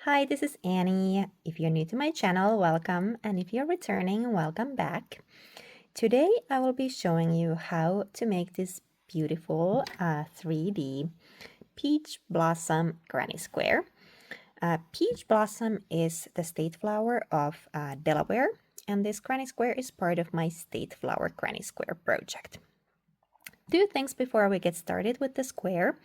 Hi, this is Annie. If you're new to my channel, welcome, and if you're returning, welcome back. Today I will be showing you how to make this beautiful 3D peach blossom granny square. Peach blossom is the state flower of Delaware, and this granny square is part of my state flower granny square project. Two things before we get started with the square.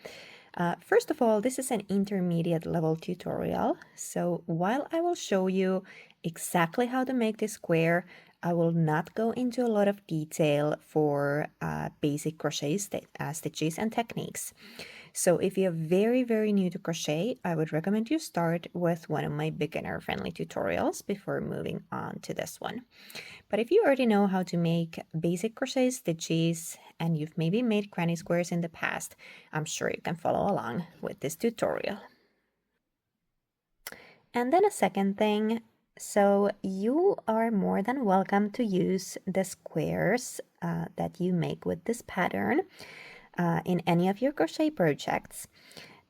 First of all, this is an intermediate level tutorial, so while I will show you exactly how to make this square, I will not go into a lot of detail for basic crochet stitches and techniques. So if you're very new to crochet, I would recommend you start with one of my beginner-friendly tutorials before moving on to this one. But if you already know how to make basic crochet stitches and you've maybe made granny squares in the past, I'm sure you can follow along with this tutorial. And then a second thing, so you are more than welcome to use the squares that you make with this pattern in any of your crochet projects.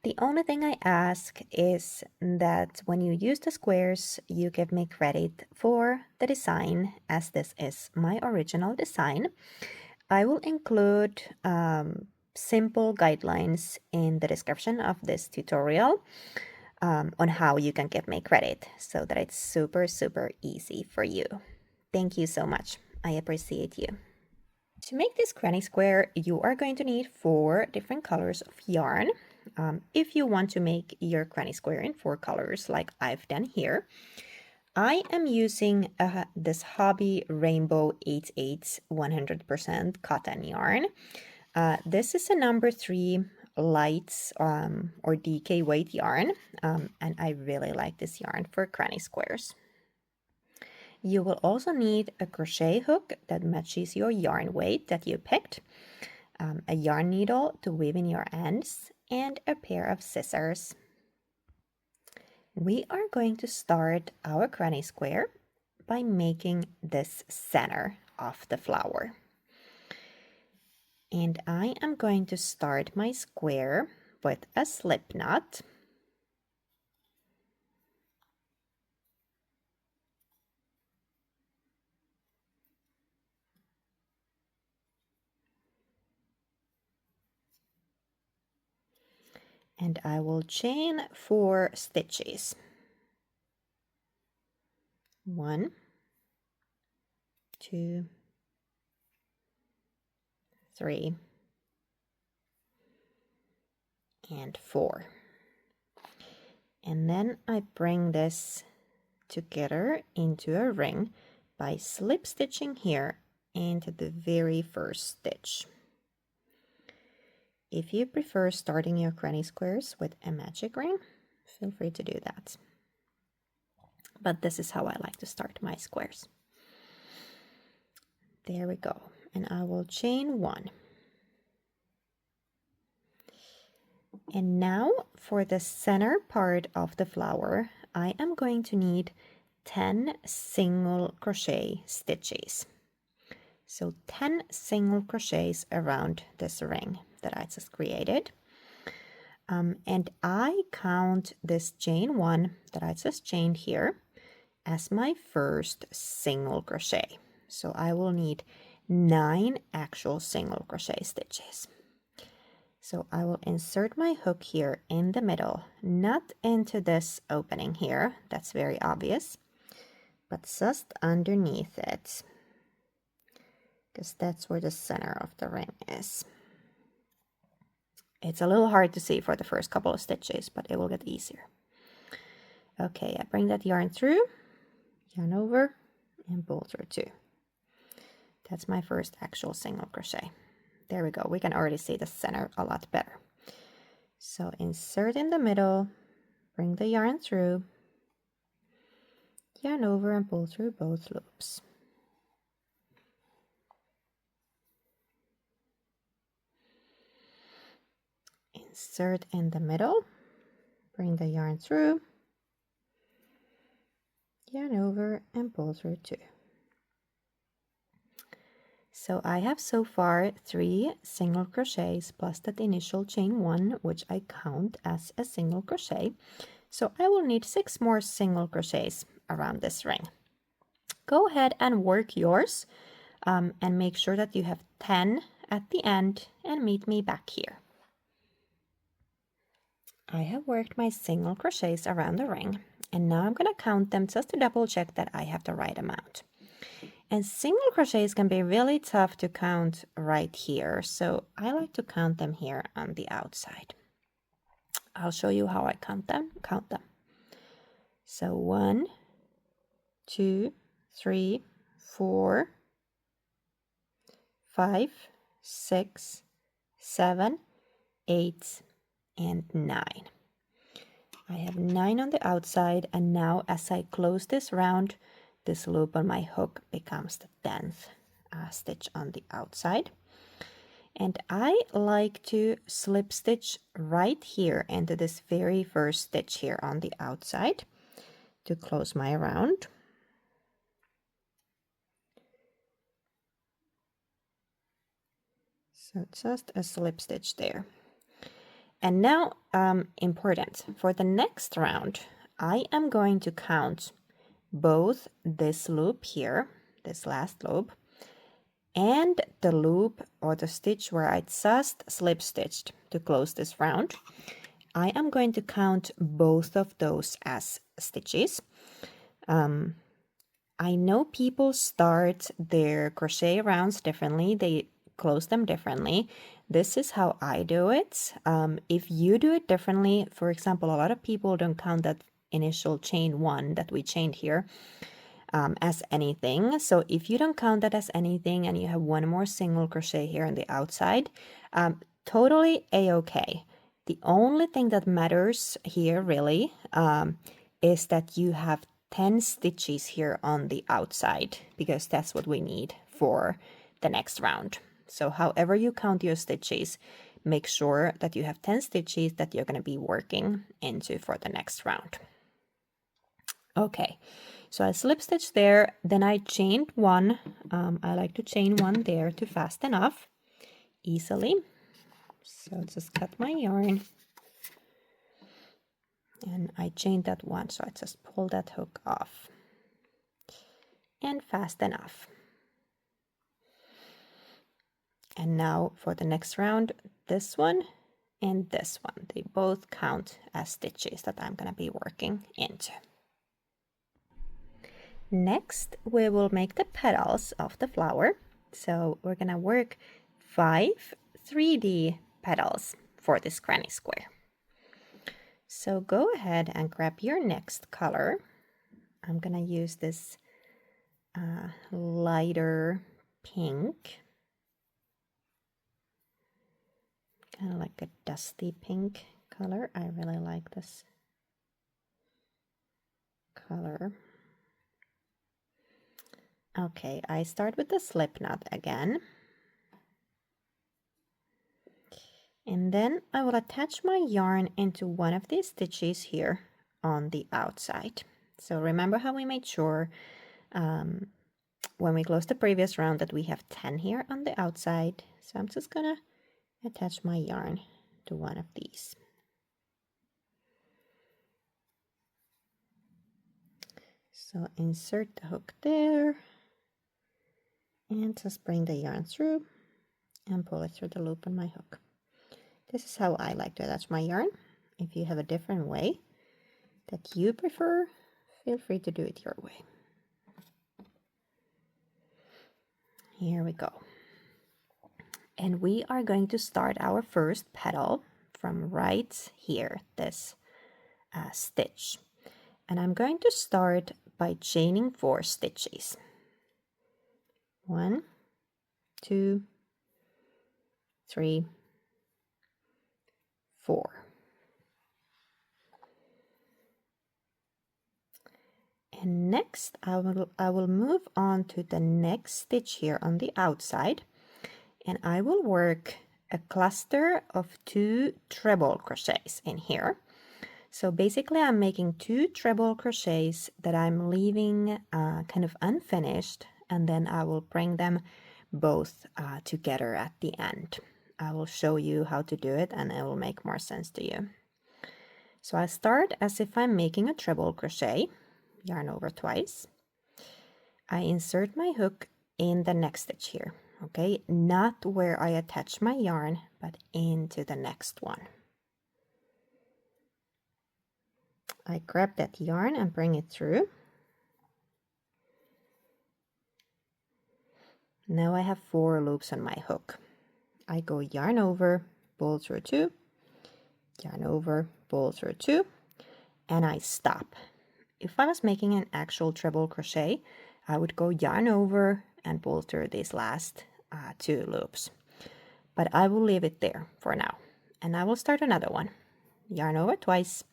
The only thing I ask is that when you use the squares, you give me credit for the design, as this is my original design. I will include simple guidelines in the description of this tutorial on how you can give me credit so that it's super easy for you. Thank you so much. I appreciate you. To make this granny square, you are going to need 4 different colors of yarn. If you want to make your granny square in 4 colors like I've done here, I am using this Hobby Rainbow 88 100% cotton yarn. This is a number 3 light or DK weight yarn, and I really like this yarn for granny squares. You will also need a crochet hook that matches your yarn weight that you picked, a yarn needle to weave in your ends, and a pair of scissors. We are going to start our granny square by making this center of the flower. And I am going to start my square with a slip knot. And I will chain 4 stitches. 1, 2, 3, and 4. And then I bring this together into a ring by slip stitching here into the very first stitch. If you prefer starting your granny squares with a magic ring, feel free to do that. But this is how I like to start my squares. There we go. And I will chain 1. And now for the center part of the flower, I am going to need 10 single crochet stitches. So 10 single crochets around this ring that I just created. And I count this chain 1 that I just chained here as my first single crochet. So I will need 9 actual single crochet stitches. So I will insert my hook here in the middle, not into this opening here, that's very obvious, but just underneath it, because that's where the center of the ring is. It's a little hard to see for the first couple of stitches, but it will get easier. Okay, I bring that yarn through, yarn over, and pull through 2. That's my first actual single crochet. There we go. We can already see the center a lot better. So insert in the middle, bring the yarn through, yarn over, and pull through both loops. Insert in the middle, bring the yarn through, yarn over, and pull through 2. So I have so far 3 single crochets plus that initial chain 1, which I count as a single crochet. So I will need 6 more single crochets around this ring. Go ahead and work yours and make sure that you have 10 at the end and meet me back here. I have worked my single crochets around the ring and now I'm going to count them just to double check that I have the right amount. And single crochets can be really tough to count right here, so I like to count them here on the outside. I'll show you how I count them. So 1, 2, 3, 4, 5, 6, 7, 8, and 9. I have 9 on the outside, and now as I close this round, this loop on my hook becomes the 10th stitch on the outside. And I like to slip stitch right here into this very first stitch here on the outside to close my round. So just a slip stitch there. And now, important, for the next round, I am going to count both this loop here, this last loop, and the loop or the stitch where I just slip stitched to close this round. I am going to count both of those as stitches. I know people start their crochet rounds differently. They close them differently. This is how I do it. If you do it differently, for example, a lot of people don't count that initial chain 1 that we chained here as anything. So if you don't count that as anything and you have 1 more single crochet here on the outside, totally a-okay. The only thing that matters here really is that you have 10 stitches here on the outside, because that's what we need for the next round. So however you count your stitches, make sure that you have 10 stitches that you're going to be working into for the next round. Okay, so I slip stitched there, then I chained 1. I like to chain 1 there to fasten off easily. So just cut my yarn and I chained that 1, so I just pull that hook off and fasten off. And now for the next round, this one and this one, they both count as stitches that I'm going to be working into. Next, we will make the petals of the flower. So we're going to work 5 3D petals for this granny square. So go ahead and grab your next color. I'm going to use this lighter pink. Kind of like a dusty pink color. I really like this color. Okay, I start with the slip knot again. And then I will attach my yarn into one of these stitches here on the outside. So remember how we made sure when we closed the previous round that we have 10 here on the outside. So I'm just gonna attach my yarn to one of these. So insert the hook there and just bring the yarn through and pull it through the loop on my hook. This is how I like to attach my yarn. If you have a different way that you prefer, feel free to do it your way. Here we go. And we are going to start our first petal from right here, this stitch. And I'm going to start by chaining 4 stitches. 1, 2, 3, 4. And next I will move on to the next stitch here on the outside, and I will work a cluster of 2 treble crochets in here. So basically I'm making 2 treble crochets that I'm leaving kind of unfinished, and then I will bring them both together at the end. I will show you how to do it and it will make more sense to you. So I start as if I'm making a treble crochet, yarn over twice. I insert my hook in the next stitch here, okay? Not where I attach my yarn, but into the next one. I grab that yarn and bring it through. Now I have 4 loops on my hook. I go yarn over, pull through 2, yarn over, pull through 2, and I stop. If I was making an actual treble crochet, I would go yarn over and pull through these last 2 loops. But I will leave it there for now. And I will start another one. Yarn over twice,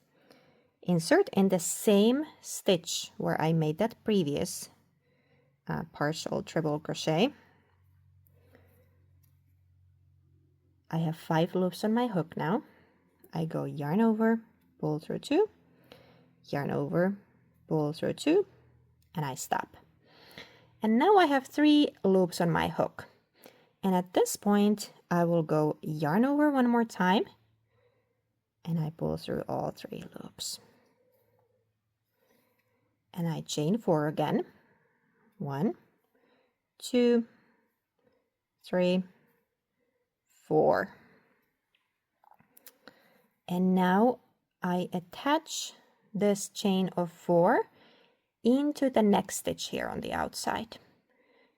insert in the same stitch where I made that previous partial treble crochet. I have 5 loops on my hook now. I go yarn over, pull through 2, yarn over, pull through 2, and I stop. And now I have 3 loops on my hook. And at this point, I will go yarn over one more time, and I pull through all 3 loops. And I chain 4 again. 1, 2, 3, 4. And now I attach this chain of 4 into the next stitch here on the outside.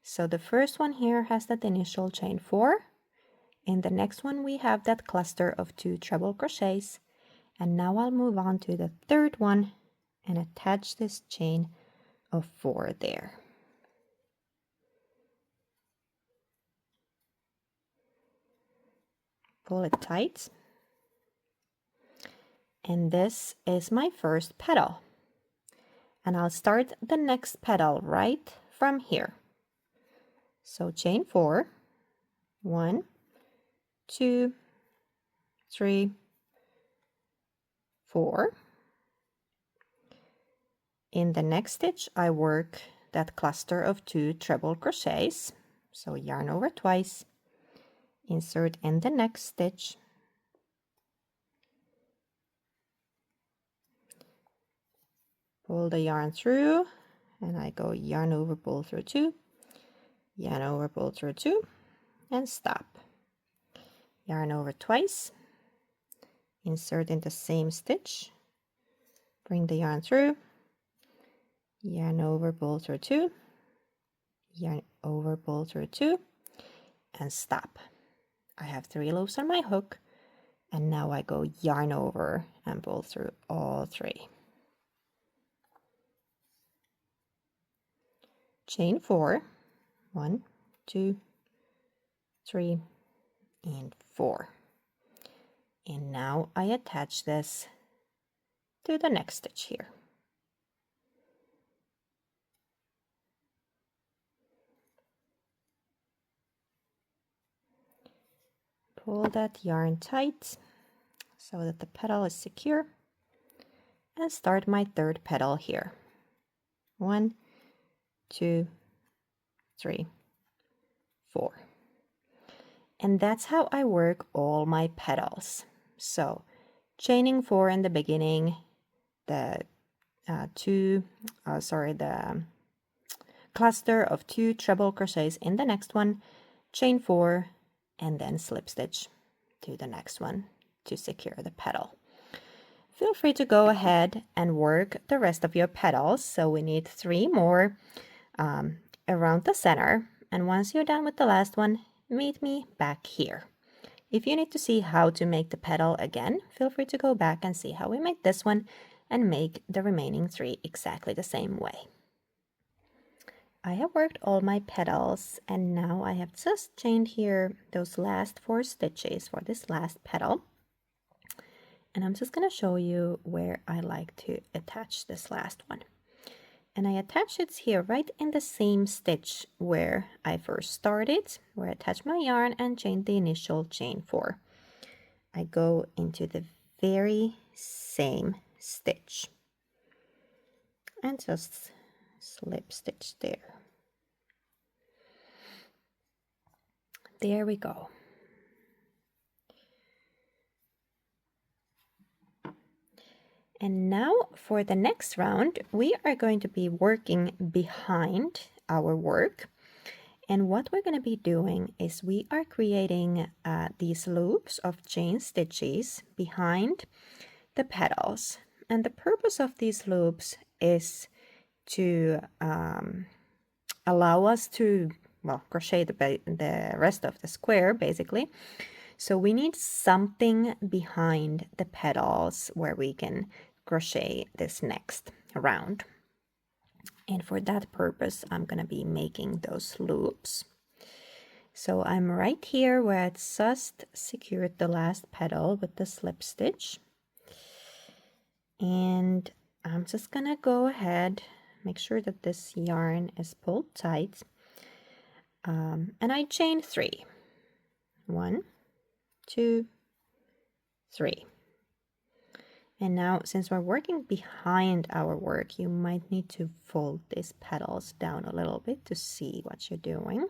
So the first one here has that initial chain 4. In the next one we have that cluster of 2 treble crochets. And now I'll move on to the third one and attach this chain of 4 there. Pull it tight. And this is my first petal. And I'll start the next petal right from here. So chain 4, 1, 2, 3, 4. In the next stitch, I work that cluster of 2 treble crochets. So yarn over twice, insert in the next stitch, pull the yarn through, and I go yarn over, pull through 2, yarn over, pull through 2, and stop. Yarn over twice, insert in the same stitch, bring the yarn through, yarn over, pull through 2, yarn over, pull through 2, and stop. I have 3 loops on my hook, and now I go yarn over and pull through all 3. Chain 4, 1, 2, 3, and 4. And now I attach this to the next stitch here. Pull that yarn tight so that the petal is secure, and start my third petal here. 1, 2, 3, 4. And that's how I work all my petals. So chaining 4 in the beginning, the cluster of 2 treble crochets in the next one, chain 4, and then slip stitch to the next one to secure the petal. Feel free to go ahead and work the rest of your petals. So we need 3 more around the center. And once you're done with the last one, meet me back here. If you need to see how to make the petal again, feel free to go back and see how we made this one and make the remaining 3 exactly the same way. I have worked all my petals, and now I have just chained here those last 4 stitches for this last petal. And I'm just going to show you where I like to attach this last one. And I attach it here right in the same stitch where I first started, where I attached my yarn and chained the initial chain 4. I go into the very same stitch and just slip stitch there. There we go. And now for the next round, we are going to be working behind our work. And what we're going to be doing is we are creating these loops of chain stitches behind the petals. And the purpose of these loops is to allow us to, well, crochet the rest of the square, basically. So we need something behind the petals where we can crochet this next round. And for that purpose, I'm going to be making those loops. So I'm right here where I just secured the last petal with the slip stitch. And I'm just going to go ahead, make sure that this yarn is pulled tight. And I chain 3. 1, 2, 3. And now, since we're working behind our work, you might need to fold these petals down a little bit to see what you're doing.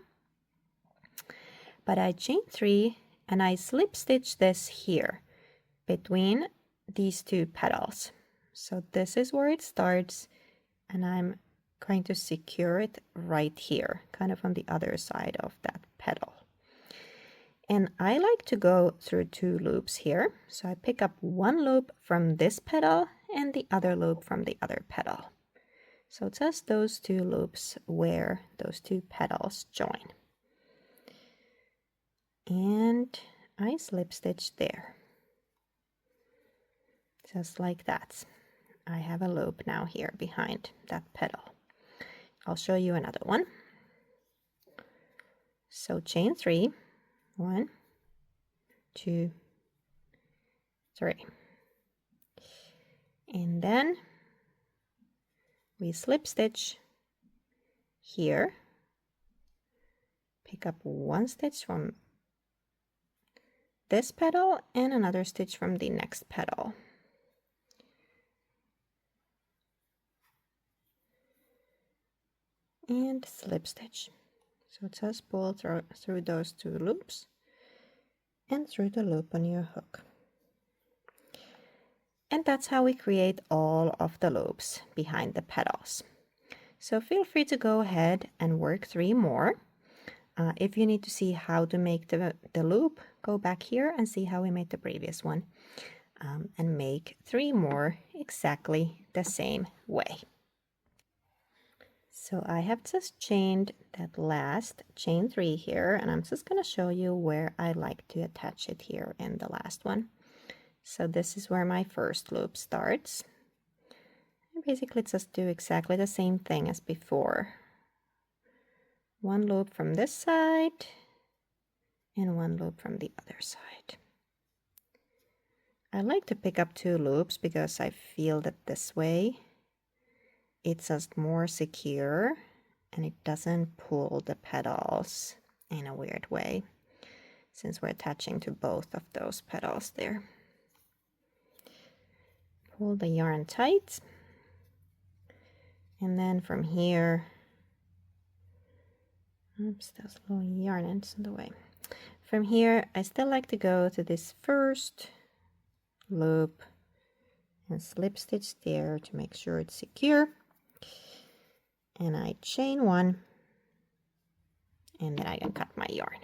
But I chain 3 and I slip stitch this here between these 2 petals. So this is where it starts, and I'm going to secure it right here, kind of on the other side of that petal. And I like to go through 2 loops here. So I pick up 1 loop from this petal and the other loop from the other petal. So just those 2 loops where those 2 petals join. And I slip stitch there. Just like that. I have a loop now here behind that petal. I'll show you another one. So chain 3. 1, 2, 3. And then we slip stitch here, pick up 1 stitch from this petal and another stitch from the next petal. And slip stitch. So just pull through those 2 loops and through the loop on your hook. And that's how we create all of the loops behind the petals. So feel free to go ahead and work 3 more. If you need to see how to make the loop, go back here and see how we made the previous one. And make 3 more exactly the same way. So I have just chained that last chain 3 here, and I'm just going to show you where I like to attach it here in the last one. So this is where my first loop starts. And basically just do exactly the same thing as before. 1 loop from this side and 1 loop from the other side. I like to pick up 2 loops because I feel that this way it's just more secure and it doesn't pull the petals in a weird way, since we're attaching to both of those petals there. Pull the yarn tight, and then from here, oops, there's a little yarn ends in the way. From here, I still like to go to this first loop and slip stitch there to make sure it's secure. And I chain 1, and then I can cut my yarn.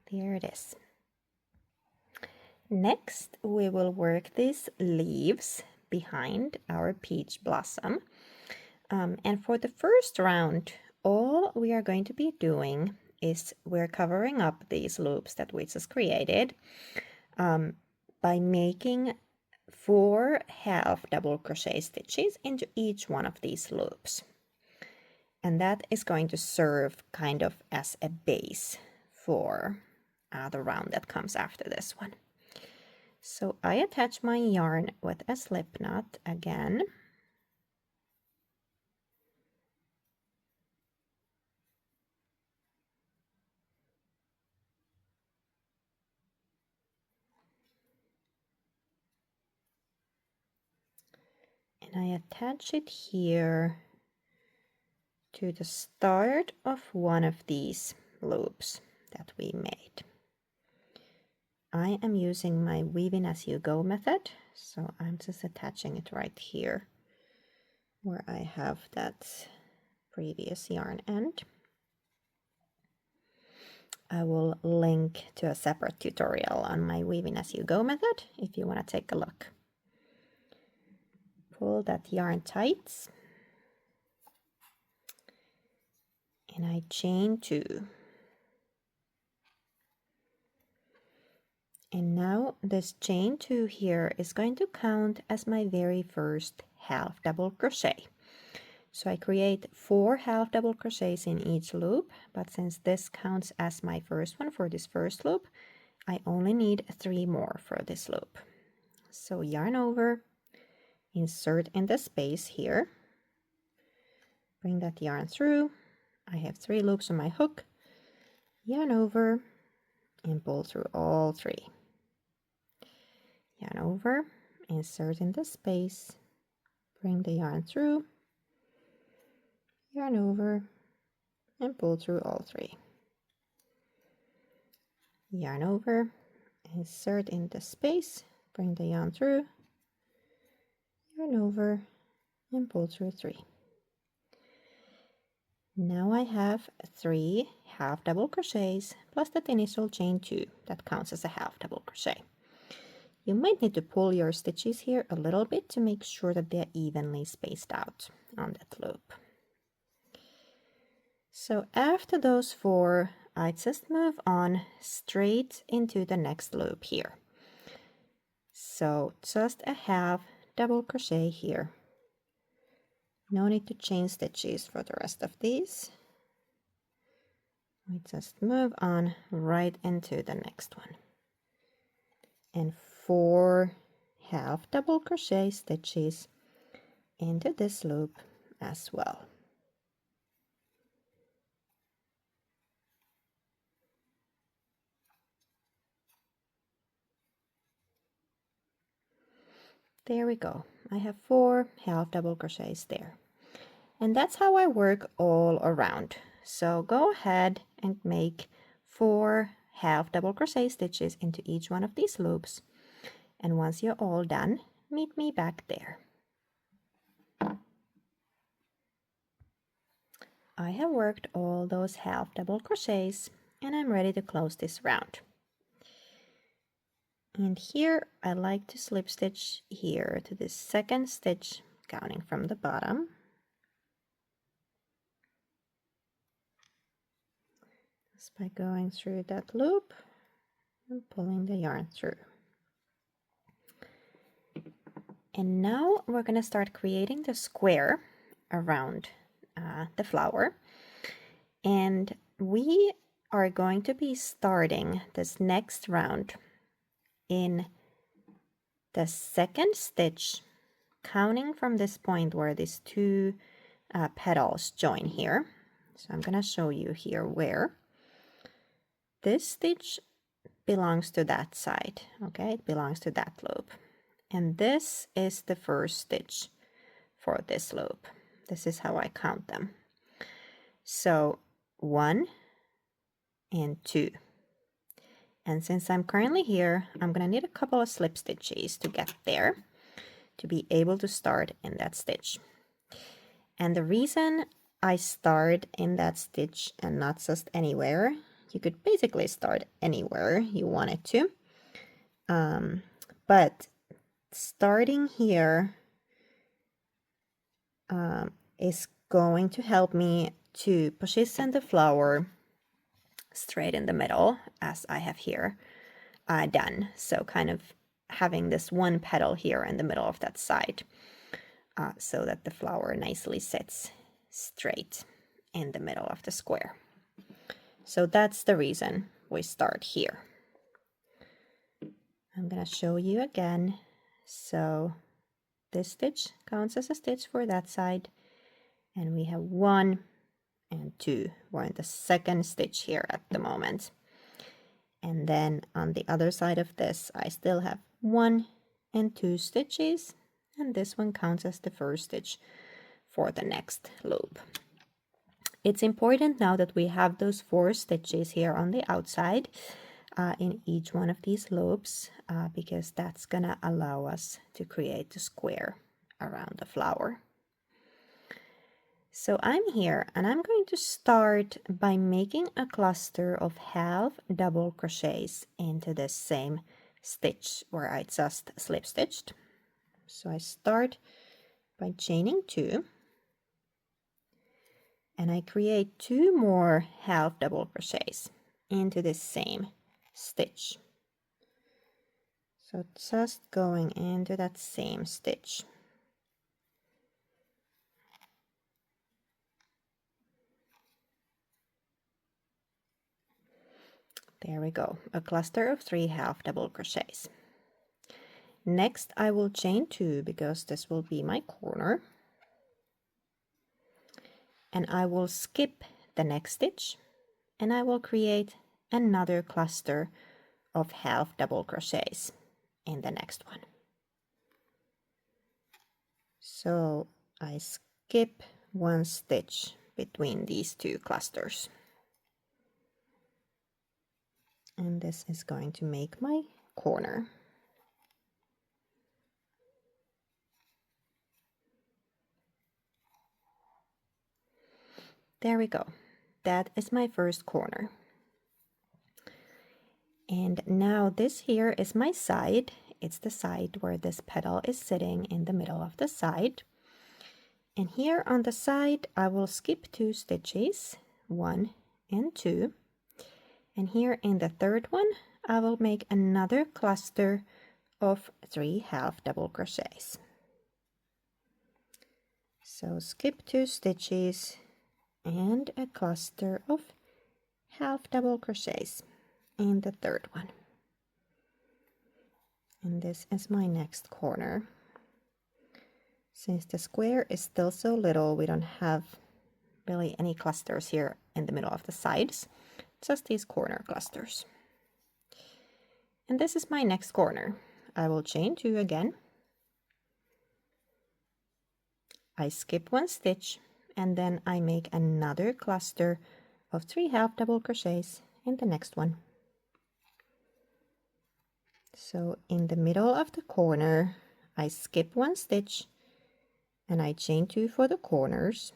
There it is. Next, we will work these leaves behind our peach blossom. And for the first round, all we are going to be doing is we're covering up these loops that we just created by making 4 half double crochet stitches into each one of these loops. And that is going to serve kind of as a base for the round that comes after this one. So I attach my yarn with a slip knot again. And And I attach it here to the start of one of these loops that we made. I am using my weaving as you go method, so I'm just attaching it right here where I have that previous yarn end. I will link to a separate tutorial on my weaving as you go method if you want to take a look. Pull that yarn tight and I chain 2. And now this chain 2 here is going to count as my very first half double crochet. So I create 4 half double crochets in each loop, but since this counts as my first one for this first loop, I only need 3 more for this loop. So yarn over, insert in the space here, bring that yarn through. I have 3 loops on my hook, yarn over, and pull through all 3. Yarn over, insert in the space, bring the yarn through, yarn over, and pull through all 3. Yarn over, insert in the space, bring the yarn through, yarn over, and pull through 3. Now I have 3 half double crochets plus that initial chain 2 that counts as a half double crochet. You might need to pull your stitches here a little bit to make sure that they're evenly spaced out on that loop. So after those 4, I just move on straight into the next loop here. So just a half double crochet here. No need to chain stitches for the rest of these. We just move on right into the next one. And 4 half double crochet stitches into this loop as well. There we go. I have 4 half double crochets there. And that's how I work all around. So go ahead and make 4 half double crochet stitches into each one of these loops. And once you're all done, meet me back there. I have worked all those half double crochets and I'm ready to close this round. And here I like to slip stitch here to this second stitch, counting from the bottom. Just by going through that loop and pulling the yarn through. And now we're going to start creating the square around the flower. And we are going to be starting this next round in the second stitch, counting from this point where these 2 petals join here. So I'm going to show you here where. This stitch belongs to that side, okay? It belongs to that loop. And this is the first stitch for this loop. This is how I count them. So 1 and 2. And since I'm currently here, I'm going to need a couple of slip stitches to get there to be able to start in that stitch. And the reason I start in that stitch and not just anywhere, you could basically start anywhere you wanted to. But starting here is going to help me to position the flower straight in the middle, as I have here done. So kind of having this one petal here in the middle of that side, so that the flower nicely sits straight in the middle of the square. So that's the reason we start here. I'm gonna show you again. So this stitch counts as a stitch for that side, and we have 1 and 2. We're in the second stitch here at the moment. And then on the other side of this, I still have 1 and 2 stitches and this one counts as the first stitch for the next loop. It's important now that we have those 4 stitches here on the outside in each one of these loops because that's gonna allow us to create the square around the flower. So I'm here and I'm going to start by making a cluster of half double crochets into this same stitch where I just slip stitched. So I start by chaining 2 and I create 2 more half double crochets into this same stitch. So just going into that same stitch. There we go, a cluster of 3 half double crochets. Next I will chain 2 because this will be my corner. And I will skip the next stitch and I will create another cluster of half double crochets in the next one. So I skip 1 stitch between these 2 clusters. And this is going to make my corner. There we go. That is my first corner. And now this here is my side. It's the side where this petal is sitting in the middle of the side. And here on the side, I will skip 2 stitches, 1 and 2. And here in the third one, I will make another cluster of 3 half double crochets. So skip 2 stitches and a cluster of half double crochets in the third one. And this is my next corner. Since the square is still so little, we don't have really any clusters here in the middle of the sides, just these corner clusters. And this is my next corner. I will chain 2 again. I skip 1 stitch and then I make another cluster of 3 half double crochets in the next one. So in the middle of the corner, I skip 1 stitch and I chain 2 for the corners.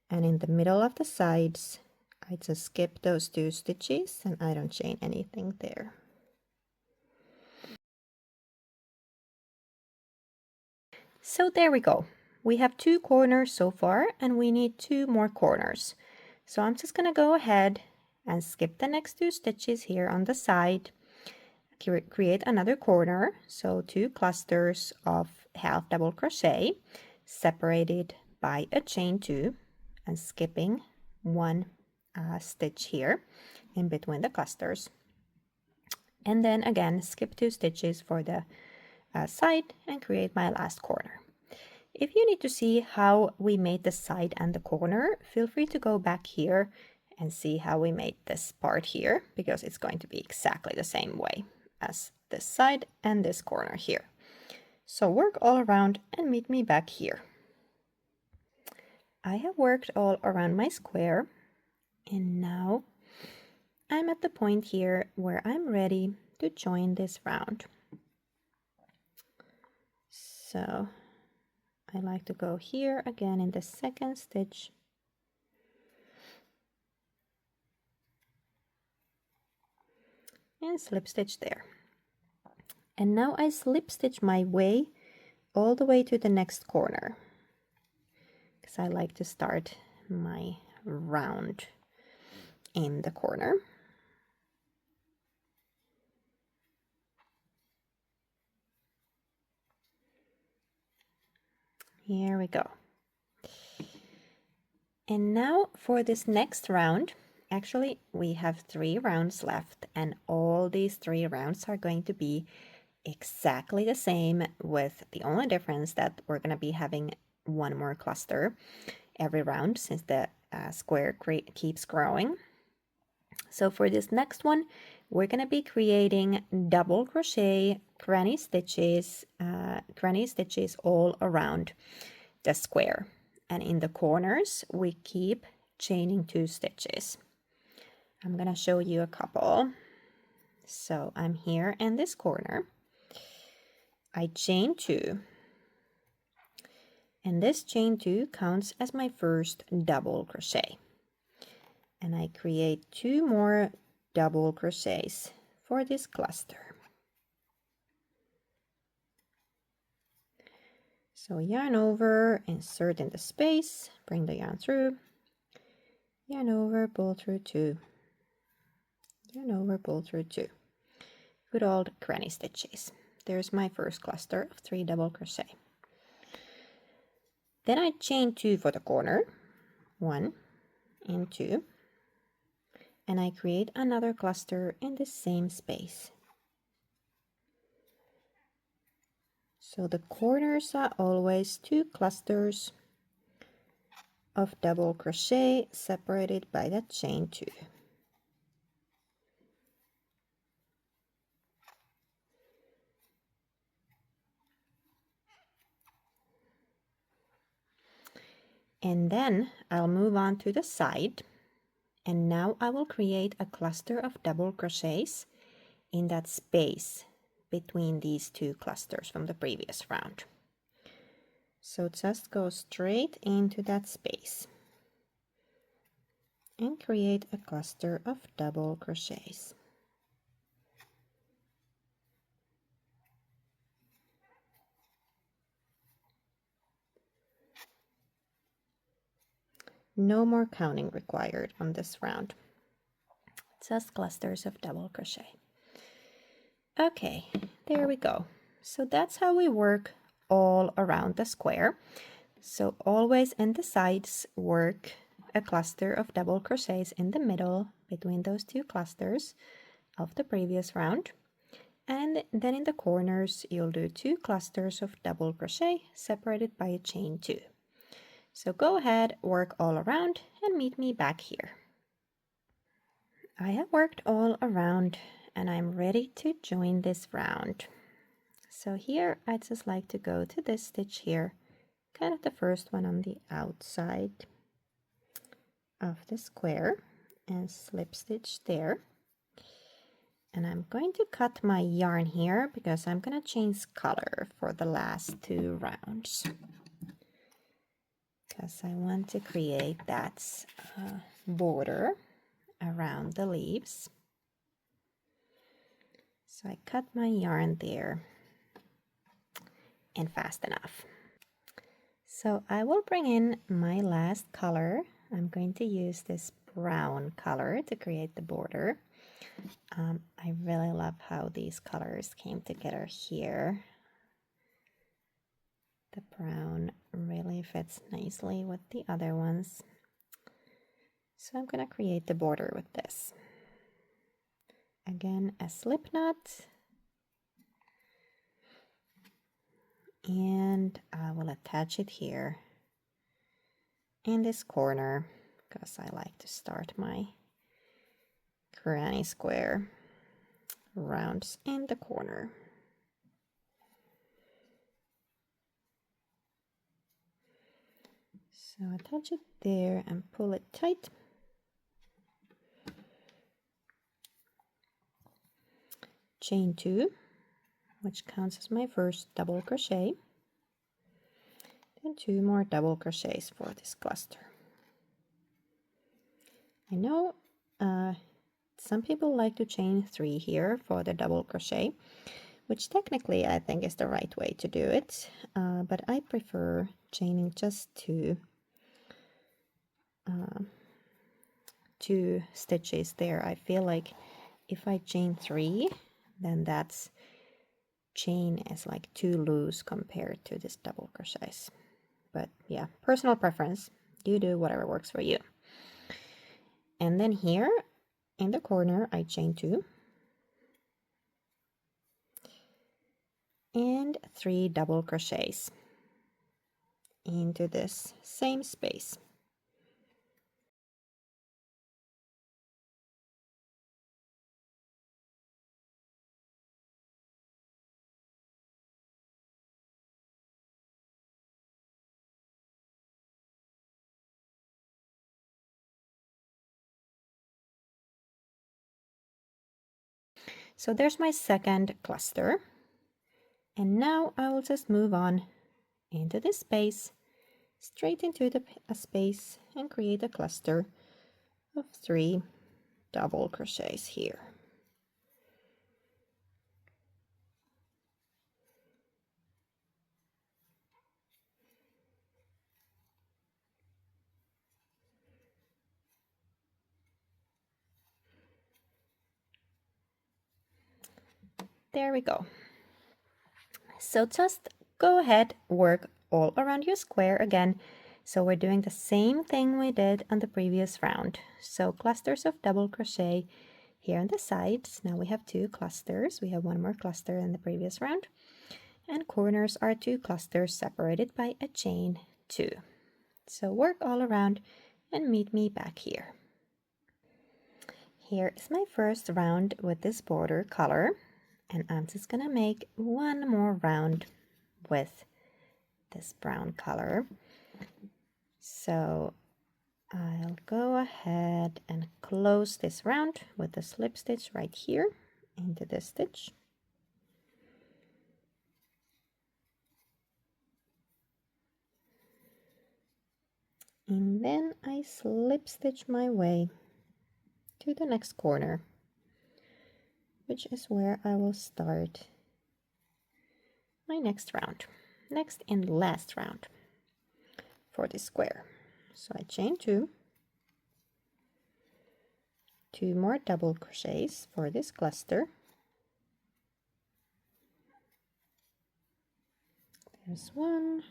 And in the middle of the sides, I just skip those 2 stitches and I don't chain anything there. So there we go. We have 2 corners so far and we need 2 more corners. So I'm just gonna go ahead and skip the next 2 stitches here on the side, create another corner, so 2 clusters of half double crochet separated by a chain 2 and skipping 1 stitch here in between the clusters, and then again skip 2 stitches for the side and create my last corner. If you need to see how we made the side and the corner, feel free to go back here and see how we made this part here, because it's going to be exactly the same way as this side and this corner here. So work all around and meet me back here. I have worked all around my square and now I'm at the point here where I'm ready to join this round. So I like to go here again in the second stitch and slip stitch there. And now I slip stitch my way all the way to the next corner, because I like to start my round in the corner. Here we go. And now for this next round, actually we have 3 rounds left, and all these 3 rounds are going to be exactly the same, with the only difference that we're going to be having 1 more cluster every round since the square keeps growing. So for this next one, we're going to be creating double crochet granny stitches all around the square, and in the corners we keep chaining 2 stitches. I'm going to show you a couple. So I'm here in this corner, I chain 2, and this chain 2 counts as my first double crochet, and I create 2 more double crochets for this cluster. So yarn over, insert in the space, bring the yarn through, yarn over, pull through 2, yarn over, pull through 2. Good old granny stitches. There's my first cluster of 3 double crochet. Then I chain 2 for the corner, 1 and 2, and I create another cluster in the same space. So the corners are always 2 clusters of double crochet separated by that chain 2. And then I'll move on to the side, and now I will create a cluster of double crochets in that space between these 2 clusters from the previous round. So just go straight into that space and create a cluster of double crochets. No more counting required on this round, just clusters of double crochet. Okay, there we go. So that's how we work all around the square. So always in the sides work a cluster of double crochets in the middle between those 2 clusters of the previous round, and then in the corners you'll do 2 clusters of double crochet separated by a chain 2. So go ahead, work all around, and meet me back here. I have worked all around and I'm ready to join this round. So here I just like to go to this stitch here, kind of the first one on the outside of the square, and slip stitch there. And I'm going to cut my yarn here because I'm going to change color for the last 2 rounds, because I want to create that border around the leaves. So I cut my yarn there and fast enough. So I will bring in my last color. I'm going to use this brown color to create the border. I really love how these colors came together here. The brown really fits nicely with the other ones. So I'm going to create the border with this. Again, a slip knot. And I will attach it here in this corner because I like to start my granny square rounds in the corner. So attach it there and pull it tight. Chain 2, which counts as my first double crochet, and 2 more double crochets for this cluster. I know some people like to chain 3 here for the double crochet, which technically I think is the right way to do it, but I prefer chaining just 2 stitches there. I feel like if I chain 3, then that's chain is like too loose compared to this double crochets. But yeah, personal preference. You do whatever works for you. And then here in the corner I chain 2 and 3 double crochets into this same space. So there's my second cluster. And now I will just move on into this space, straight into the space, and create a cluster of 3 double crochets here. There we go. So just go ahead, work all around your square again. So we're doing the same thing we did on the previous round. So clusters of double crochet here on the sides. Now we have 2 clusters. We have 1 more cluster in the previous round. And corners are 2 clusters separated by a chain 2. So work all around and meet me back here. Here is my first round with this border color. And I'm just gonna make 1 more round with this brown color. So I'll go ahead and close this round with a slip stitch right here into this stitch. And then I slip stitch my way to the next corner, which is where I will start my next round, next and last round for this square. So I chain 2, 2 more double crochets for this cluster. There's 1,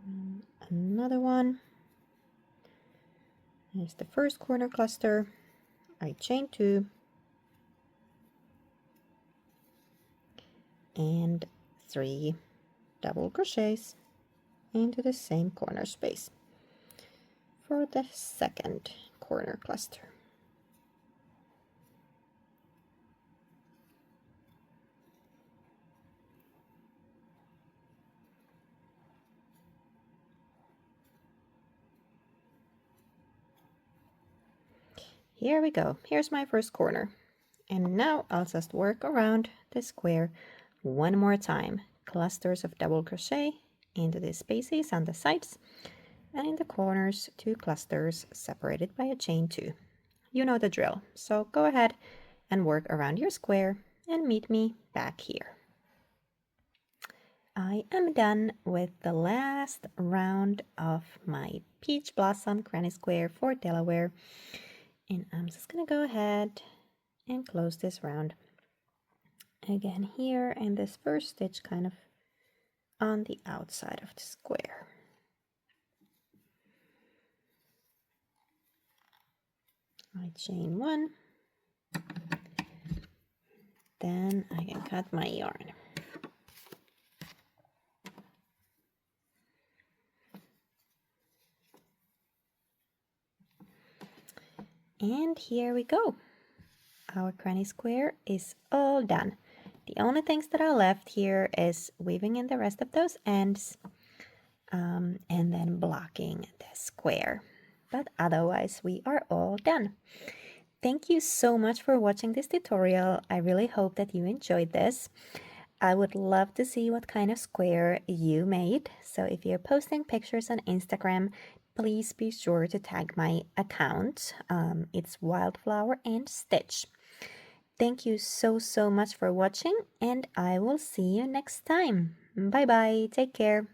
and another one. Here's the first corner cluster. I chain 2 and 3 double crochets into the same corner space for the second corner cluster. Here we go. Here's my first corner. And now I'll just work around the square 1 more time. Clusters of double crochet into the spaces on the sides, and in the corners 2 clusters separated by a chain 2. You know the drill. So go ahead and work around your square and meet me back here. I am done with the last round of my Peach Blossom Granny Square for Delaware. And I'm just gonna go ahead and close this round again here, and this first stitch kind of on the outside of the square. I chain 1, then I can cut my yarn. And here we go. Our granny square is all done. The only things that are left here is weaving in the rest of those ends and then blocking the square. But otherwise we are all done. Thank you so much for watching this tutorial. I really hope that you enjoyed this. I would love to see what kind of square you made. So if you're posting pictures on Instagram, please be sure to tag my account. It's Wildflower and Stitch. Thank you so much for watching, and I will see you next time. Bye bye. Take care.